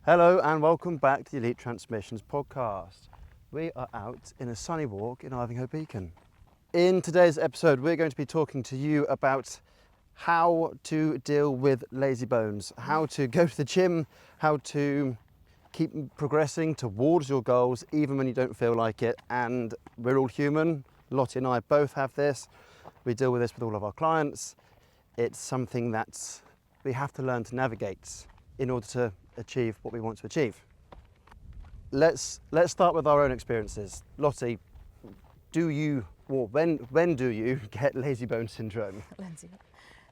Hello and welcome back to the Elite Transmissions podcast. We are out in a sunny walk in Ivinghoe Beacon. In today's episode, we're going to be talking to you about how to deal with lazy bones, how to go to the gym, how to keep progressing towards your goals even when you don't feel like it. And we're all human. Lottie and I both have this. We deal with this with all of our clients. It's something that we have to learn to navigate in order to achieve what we want to achieve. Let's start with our own experiences. Lottie, when do you get lazy bone syndrome?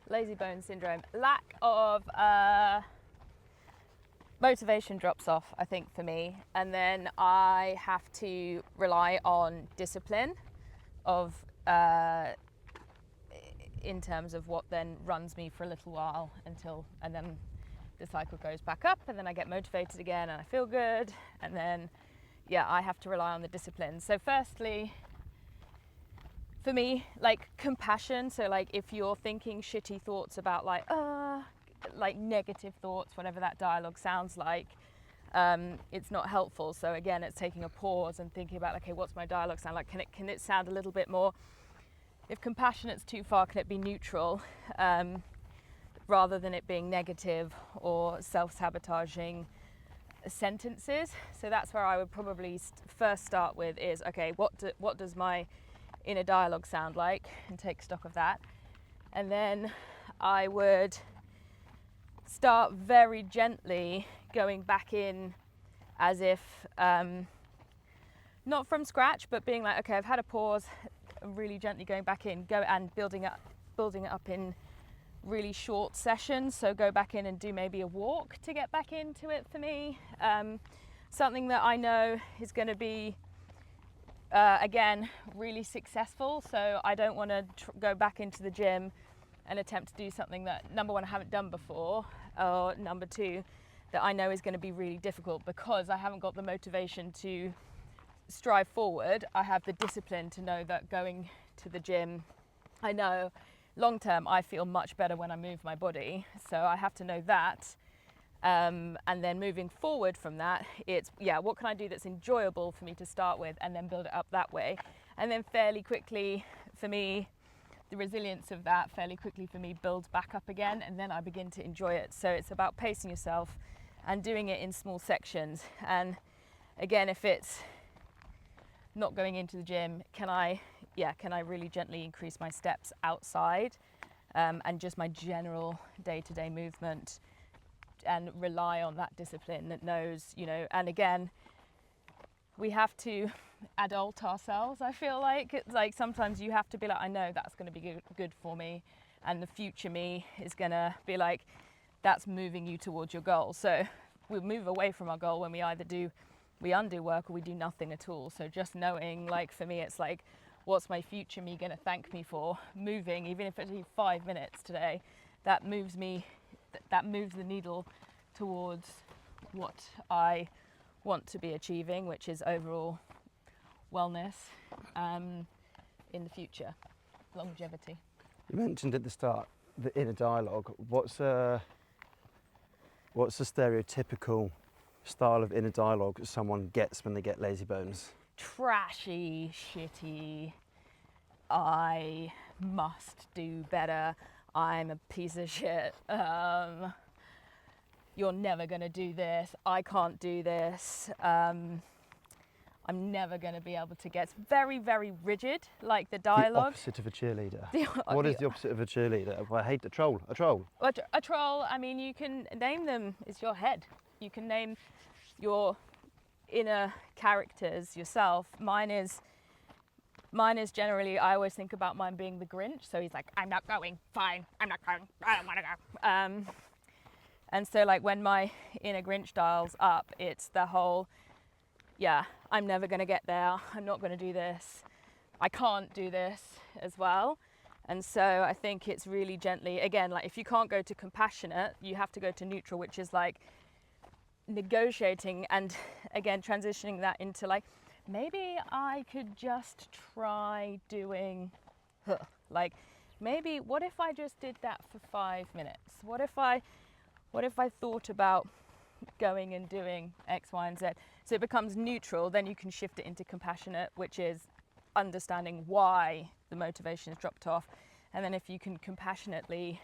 Lazy bone syndrome. Lack of motivation drops off, I think, for me, and then I have to rely on discipline of in terms of what then runs me for a little while and then the cycle goes back up, and then I get motivated again and I feel good, and then I have to rely on the discipline. So firstly, for me, like compassion. So like if you're thinking shitty thoughts about like negative thoughts, whatever that dialogue sounds like, it's not helpful. So again, it's taking a pause and thinking about, okay, what's my dialogue sound like? Can it sound a little bit more, if compassionate's too far, can it be neutral? Rather than it being negative or self-sabotaging sentences. So that's where I would probably first start with is, okay, what does my inner dialogue sound like, and take stock of that. And then I would start very gently going back in, as if not from scratch, but being like, okay, I've had a pause, really gently going back in, building it up in really short sessions. So go back in and do maybe a walk to get back into it for me. Something that I know is going to be again really successful. So I don't want to go back into the gym and attempt to do something that, number one, I haven't done before, or number two, that I know is going to be really difficult because I haven't got the motivation to strive forward. I have the discipline to know that going to the gym, I know long term I feel much better when I move my body, so I have to know that, and then moving forward from that, it's what can I do that's enjoyable for me to start with, and then build it up that way. And then fairly quickly for me, the resilience of that fairly quickly for me builds back up again, and then I begin to enjoy it. So it's about pacing yourself and doing it in small sections. And again, if it's not going into the gym, can I really gently increase my steps outside, and just my general day-to-day movement, and rely on that discipline that knows, and again, we have to adult ourselves. I feel like it's like sometimes you have to be like, I know that's going to be good for me, and the future me is going to be like, that's moving you towards your goal. So we move away from our goal when we undo work or we do nothing at all. So just knowing, like for me, it's like, what's my future me going to thank me for moving, even if it's 5 minutes today, that moves me, that moves the needle towards what I want to be achieving, which is overall wellness in the future, longevity. You mentioned at the start the inner dialogue. What's a stereotypical style of inner dialogue someone gets when they get lazy bones? Trashy, shitty, I must do better, I'm a piece of shit, you're never going to do this, I can't do this, I'm never going to be able to get. It's very, very rigid, like the dialogue. The opposite of a cheerleader. What is the opposite of a cheerleader? I hate a troll. A troll. A troll, I mean, you can name them, it's your head. You can name your inner characters yourself. Mine is generally, I always think about mine being the Grinch. So he's like, I'm not going, fine, I'm not going, I don't want to go. And so like when my inner Grinch dials up, it's the whole, I'm never going to get there, I'm not going to do this, I can't do this as well. And so I think it's really gently, again, like if you can't go to compassionate, you have to go to neutral, which is like negotiating, and again transitioning that into like, maybe I could just try doing like, maybe what if I just did that for 5 minutes, what if I thought about going and doing X, Y, and Z. So it becomes neutral, then you can shift it into compassionate, which is understanding why the motivation has dropped off. And then if you can compassionately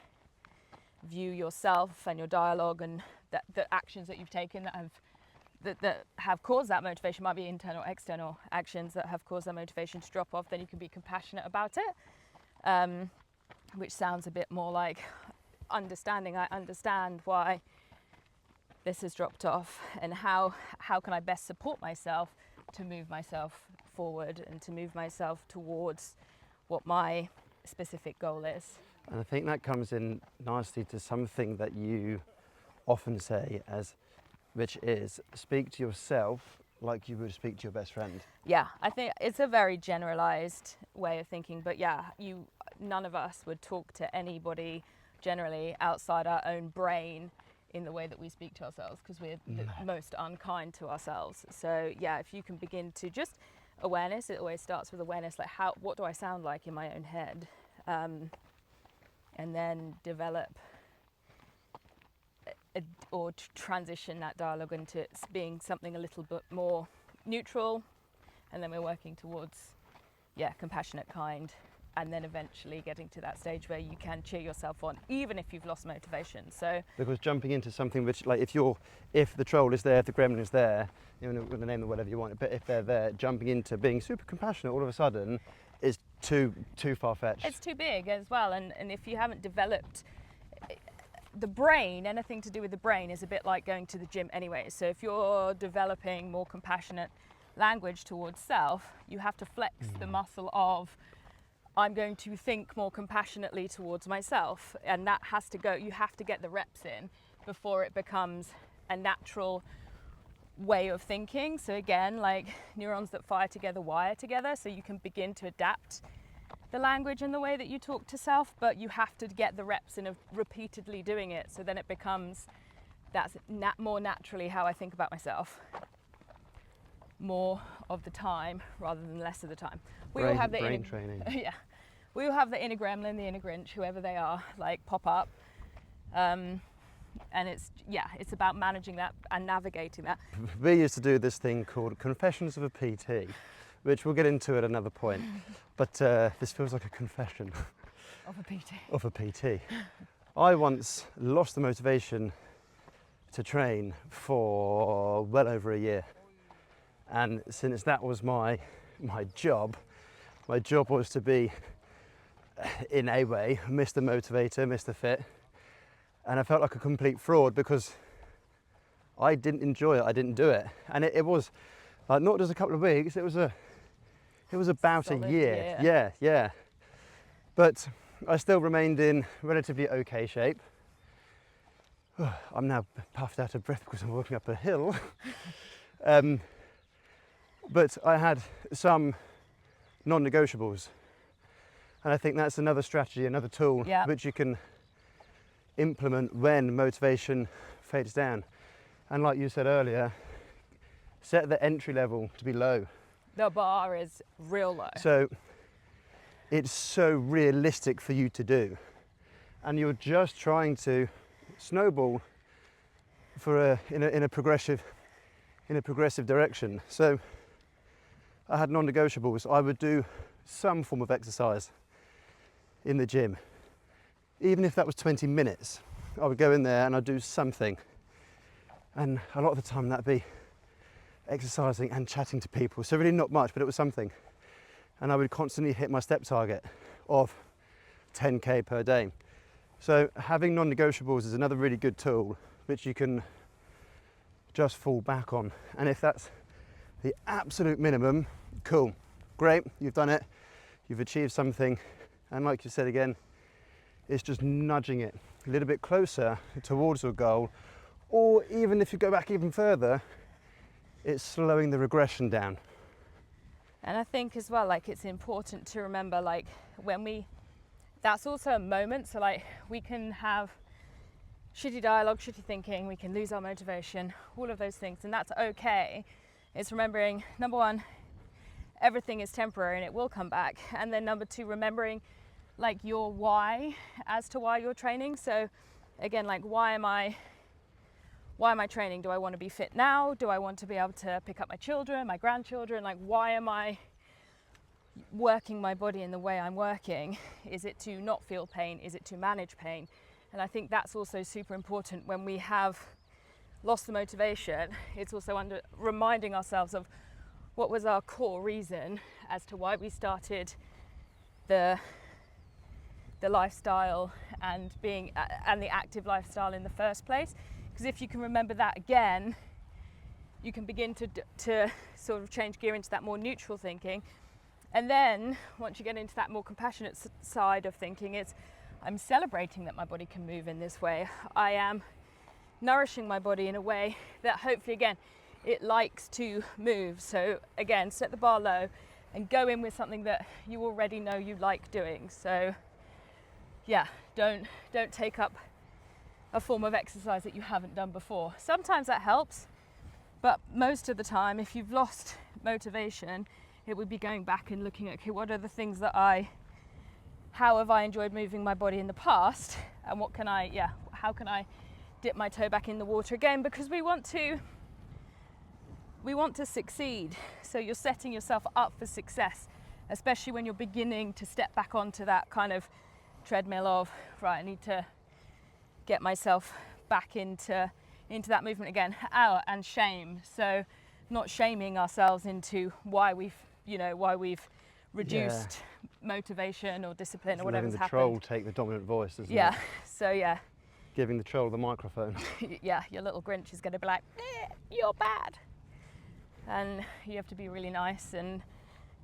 view yourself and your dialogue and the actions that you've taken that have caused that motivation, might be internal or external actions that have caused that motivation to drop off, then you can be compassionate about it, which sounds a bit more like understanding. I understand why this has dropped off, and how can I best support myself to move myself forward and to move myself towards what my specific goal is. And I think that comes in nicely to something that you often say, which is speak to yourself like you would speak to your best friend. Yeah, I think it's a very generalized way of thinking, but yeah, none of us would talk to anybody generally outside our own brain in the way that we speak to ourselves, because we're the most unkind to ourselves. So yeah, if you can begin to just awareness, it always starts with awareness, like what do I sound like in my own head, and then develop or transition that dialogue into it being something a little bit more neutral, and then we're working towards compassionate, kind, and then eventually getting to that stage where you can cheer yourself on even if you've lost motivation. So because jumping into something which, like, if the troll is there, if the gremlin is there, you know, with the name or whatever you want, but if they're there, jumping into being super compassionate all of a sudden is too far-fetched. it's too big as well, and if you haven't developed the brain, anything to do with the brain is a bit like going to the gym anyway. So if you're developing more compassionate language towards self, you have to flex the muscle of, I'm going to think more compassionately towards myself, and that has to go, you have to get the reps in before it becomes a natural way of thinking. So again, like neurons that fire together wire together, so you can begin to adapt the language and the way that you talk to self, but you have to get the reps in of repeatedly doing it, so then it becomes, that's more naturally how I think about myself more of the time rather than less of the time. We all have the brain training. Yeah, we all have the inner gremlin, the inner Grinch, whoever they are, like pop up, and it's about managing that and navigating that. We used to do this thing called Confessions of a PT, which we'll get into at another point, but this feels like a confession Of a PT. of a PT. I once lost the motivation to train for well over a year, and since that was my job was to be, in a way, Mr. Motivator, Mr. Fit, and I felt like a complete fraud because I didn't enjoy it, I didn't do it, and it was not just a couple of weeks, it was about Solid a year. year. Yeah. But I still remained in relatively okay shape. I'm now puffed out of breath because I'm walking up a hill. But I had some non-negotiables. And I think that's another strategy, another tool which you can implement when motivation fades down. And like you said earlier, set the entry level to be low. The bar is real low. So it's so realistic for you to do. And you're just trying to snowball in a progressive direction. So I had non-negotiables. I would do some form of exercise in the gym. Even if that was 20 minutes, I would go in there and I'd do something. And a lot of the time that'd be exercising and chatting to people. So really not much, but it was something. And I would constantly hit my step target of 10k per day. So having non-negotiables is another really good tool which you can just fall back on. And if that's the absolute minimum, cool, great, you've done it, you've achieved something. And like you said again, it's just nudging it a little bit closer towards your goal. Or even if you go back even further, it's slowing the regression down. And I think as well, like, it's important to remember, like, that's also a moment. So like, we can have shitty dialogue, shitty thinking, we can lose our motivation, all of those things, and that's okay. It's remembering, number one, everything is temporary and it will come back. And then number two, remembering like your why as to why you're training. So again, like, why am I why am I training? Do I want to be fit now? Do I want to be able to pick up my children, my grandchildren? Like, why am I working my body in the way I'm working? Is it to not feel pain? Is it to manage pain? And I think that's also super important when we have lost the motivation. It's also reminding ourselves of what was our core reason as to why we started the lifestyle and the active lifestyle in the first place. Because if you can remember that again, you can begin to sort of change gear into that more neutral thinking. And then once you get into that more compassionate side of thinking, it's I'm celebrating that my body can move in this way. I am nourishing my body in a way that hopefully, again, it likes to move. So again, set the bar low and go in with something that you already know you like doing. So yeah, don't take up a form of exercise that you haven't done before. Sometimes that helps, but most of the time, if you've lost motivation, it would be going back and looking at, okay, what are the things how have I enjoyed moving my body in the past, and how can I dip my toe back in the water again? Because we want to succeed. So you're setting yourself up for success, especially when you're beginning to step back onto that kind of treadmill of, right, I need to get myself back into that movement again. And shame. So not shaming ourselves into why we've reduced motivation or discipline or whatever's happened. Letting the troll take the dominant voice, isn't it? Yeah. So yeah. Giving the troll the microphone. Yeah, your little Grinch is going to be like, you're bad. And you have to be really nice and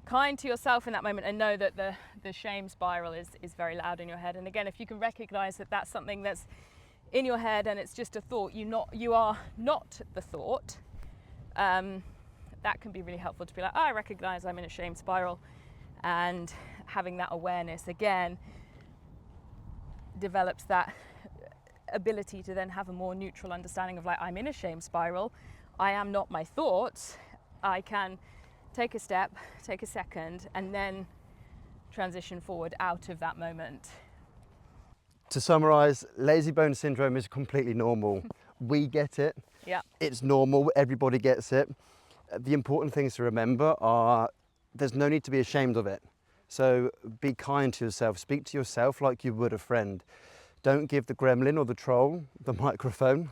kind to yourself in that moment, and know that the shame spiral is very loud in your head. And again, if you can recognize that that's something that's in your head and it's just a thought, you are not the thought, that can be really helpful to be like, I recognize I'm in a shame spiral. And having that awareness again develops that ability to then have a more neutral understanding of, like, I'm in a shame spiral, I am not my thoughts. I can take a step, take a second, and then transition forward out of that moment. To summarise, lazy bone syndrome is completely normal. We get it. Yeah. It's normal. Everybody gets it. The important things to remember are there's no need to be ashamed of it. So be kind to yourself. Speak to yourself like you would a friend. Don't give the gremlin or the troll the microphone.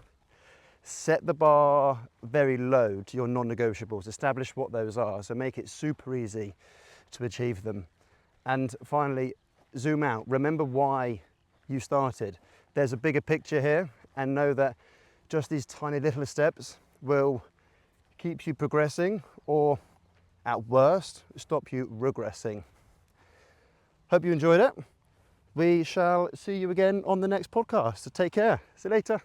Set the bar very low to your non-negotiables. Establish what those are. So make it super easy to achieve them. And finally, zoom out. Remember why you started. There's a bigger picture here, and know that just these tiny little steps will keep you progressing, or at worst, stop you regressing. Hope you enjoyed it. We shall see you again on the next podcast. So take care. See you later.